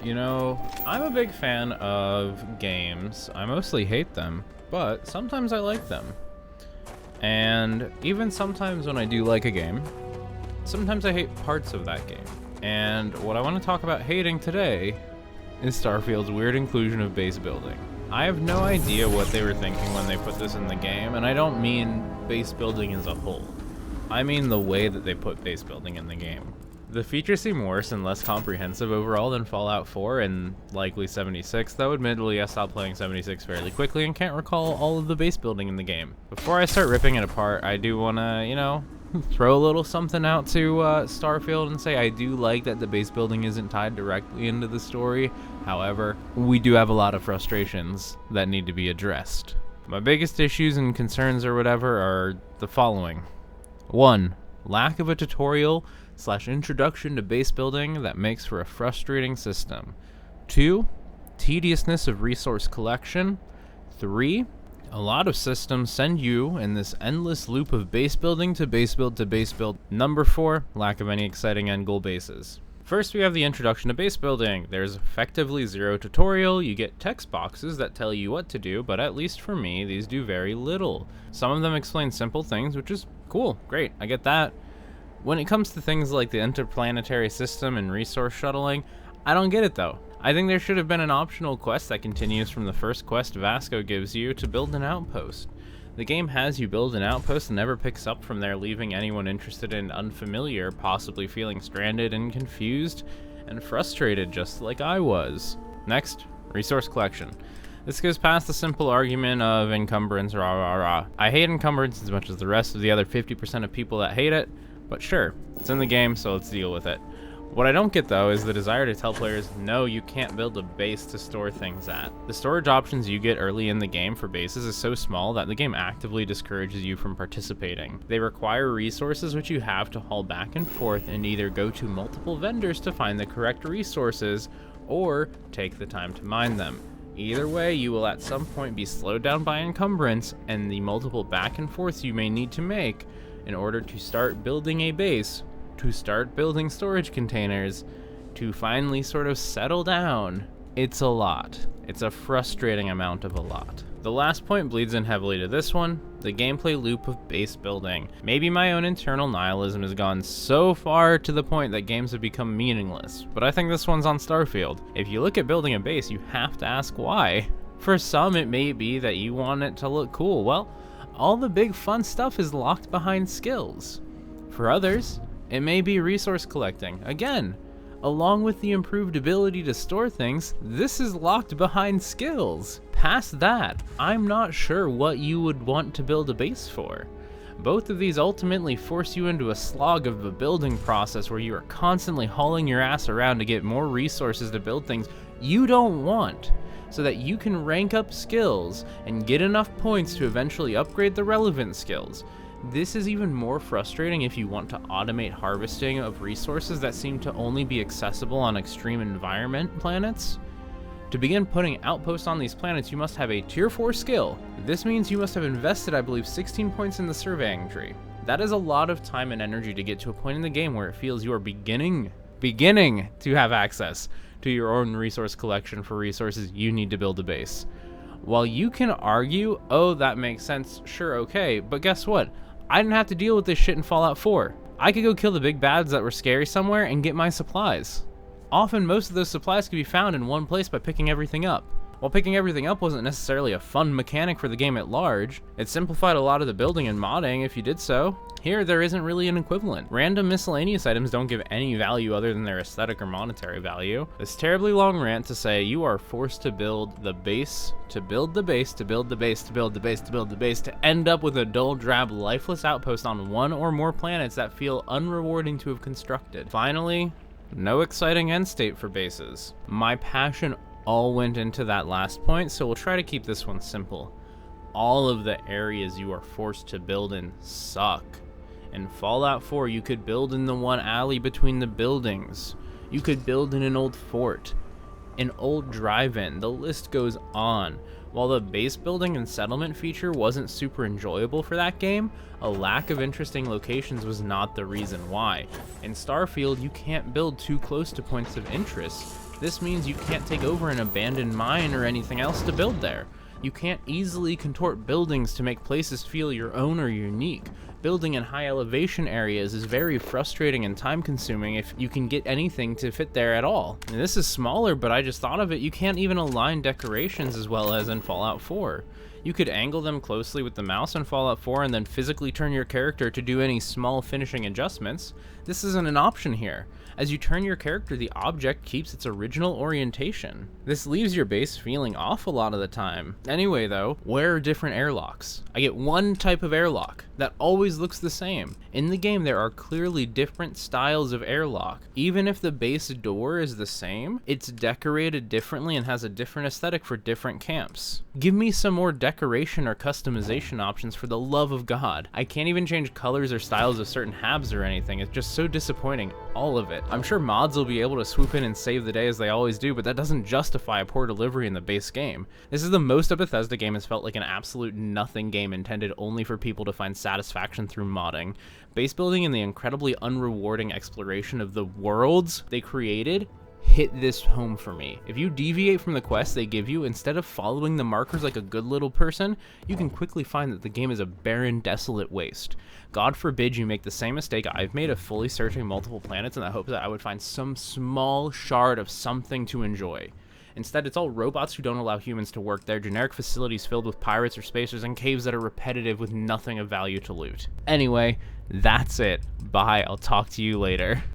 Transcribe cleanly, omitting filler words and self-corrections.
You know, I'm a big fan of games. I mostly hate them, but sometimes I like them. And even sometimes when I do like a game, sometimes I hate parts of that game. And what I want to talk about hating today is Starfield's weird inclusion of base building. I have no idea what they were thinking when they put this in the game, and I don't mean base building as a whole. I mean the way that they put base building in the game. The features seem worse and less comprehensive overall than Fallout 4 and likely 76, though admittedly I stopped playing 76 fairly quickly and can't recall all of the base building in the game. Before I start ripping it apart, I do want to, throw a little something out to Starfield and say I do like that the base building isn't tied directly into the story. However, we do have a lot of frustrations that need to be addressed. My biggest issues and concerns or whatever are the following. 1. Lack of a tutorial / introduction to base building that makes for a frustrating system. 2. Tediousness of resource collection. 3. A lot of systems send you in this endless loop of base building to base build to base build. Number 4. Lack of any exciting end goal bases. First, we have the introduction to base building. There's effectively zero tutorial. You get text boxes that tell you what to do, but at least for me, these do very little. Some of them explain simple things, which is cool, great, I get that. When it comes to things like the interplanetary system and resource shuttling, I don't get it though. I think there should have been an optional quest that continues from the first quest Vasco gives you to build an outpost. The game has you build an outpost and never picks up from there, leaving anyone interested in unfamiliar possibly feeling stranded and confused and frustrated just like I was. Next, resource collection. This goes past the simple argument of encumbrance, rah rah rah. I hate encumbrance as much as the rest of the other 50% of people that hate it, but sure, it's in the game, so let's deal with it. What I don't get though is the desire to tell players, no, you can't build a base to store things at. The storage options you get early in the game for bases is so small that the game actively discourages you from participating. They require resources which you have to haul back and forth and either go to multiple vendors to find the correct resources or take the time to mine them. Either way, you will at some point be slowed down by encumbrance and the multiple back and forths you may need to make in order to start building a base, to start building storage containers, to finally sort of settle down. It's a lot. It's a frustrating amount of a lot. The last point bleeds in heavily to this one, the gameplay loop of base building. Maybe my own internal nihilism has gone so far to the point that games have become meaningless, but I think this one's on Starfield. If you look at building a base, you have to ask why. For some, it may be that you want it to look cool. Well, all the big fun stuff is locked behind skills. For others, it may be resource collecting. Again, along with the improved ability to store things, this is locked behind skills. Past that, I'm not sure what you would want to build a base for. Both of these ultimately force you into a slog of a building process where you are constantly hauling your ass around to get more resources to build things you don't want, so that you can rank up skills and get enough points to eventually upgrade the relevant skills. This is even more frustrating if you want to automate harvesting of resources that seem to only be accessible on extreme environment planets. To begin putting outposts on these planets, you must have a tier 4 skill. This means you must have invested, I believe, 16 points in the surveying tree. That is a lot of time and energy to get to a point in the game where it feels you are beginning to have access to your own resource collection for resources you need to build a base. While you can argue, oh, that makes sense, sure, okay, but guess what? I didn't have to deal with this shit in Fallout 4. I could go kill the big bads that were scary somewhere and get my supplies. Often, most of those supplies could be found in one place by picking everything up. While picking everything up wasn't necessarily a fun mechanic for the game at large, it simplified a lot of the building and modding if you did so. Here, there isn't really an equivalent. Random miscellaneous items don't give any value other than their aesthetic or monetary value. This terribly long rant to say you are forced to build the base, to build the base, to build the base, to build the base, to build the base, to end up with a dull, drab, lifeless outpost on one or more planets that feel unrewarding to have constructed. Finally, no exciting end state for bases. My passion all went into that last point, so we'll try to keep this one simple. All of the areas you are forced to build in suck. In Fallout 4, you could build in the one alley between the buildings. You could build in an old fort, an old drive-in, the list goes on. While the base building and settlement feature wasn't super enjoyable for that game, a lack of interesting locations was not the reason why. In Starfield, you can't build too close to points of interest This means you can't take over an abandoned mine or anything else to build there. You can't easily contort buildings to make places feel your own or unique. Building in high elevation areas is very frustrating and time consuming if you can get anything to fit there at all. And this is smaller, but I just thought of it, you can't even align decorations as well as in Fallout 4. You could angle them closely with the mouse in Fallout 4 and then physically turn your character to do any small finishing adjustments. This isn't an option here. As you turn your character, the object keeps its original orientation. This leaves your base feeling off a lot of the time. Anyway though, where are different airlocks? I get one type of airlock that always looks the same. In the game there are clearly different styles of airlock. Even if the base door is the same, it's decorated differently and has a different aesthetic for different camps. Give me some more decoration or customization options, for the love of God. I can't even change colors or styles of certain habs or anything. It's just so disappointing, all of it. I'm sure mods will be able to swoop in and save the day as they always do, but that doesn't justify a poor delivery in the base game. This is the most a Bethesda game has felt like an absolute nothing game intended only for people to find satisfaction through modding. Base building and the incredibly unrewarding exploration of the worlds they created hit this home for me. If you deviate from the quest they give you, instead of following the markers like a good little person, you can quickly find that the game is a barren, desolate waste. God forbid you make the same mistake I've made of fully searching multiple planets in the hope that I would find some small shard of something to enjoy. Instead, it's all robots who don't allow humans to work there, generic facilities filled with pirates or spacers, and caves that are repetitive with nothing of value to loot. Anyway, that's it. Bye, I'll talk to you later.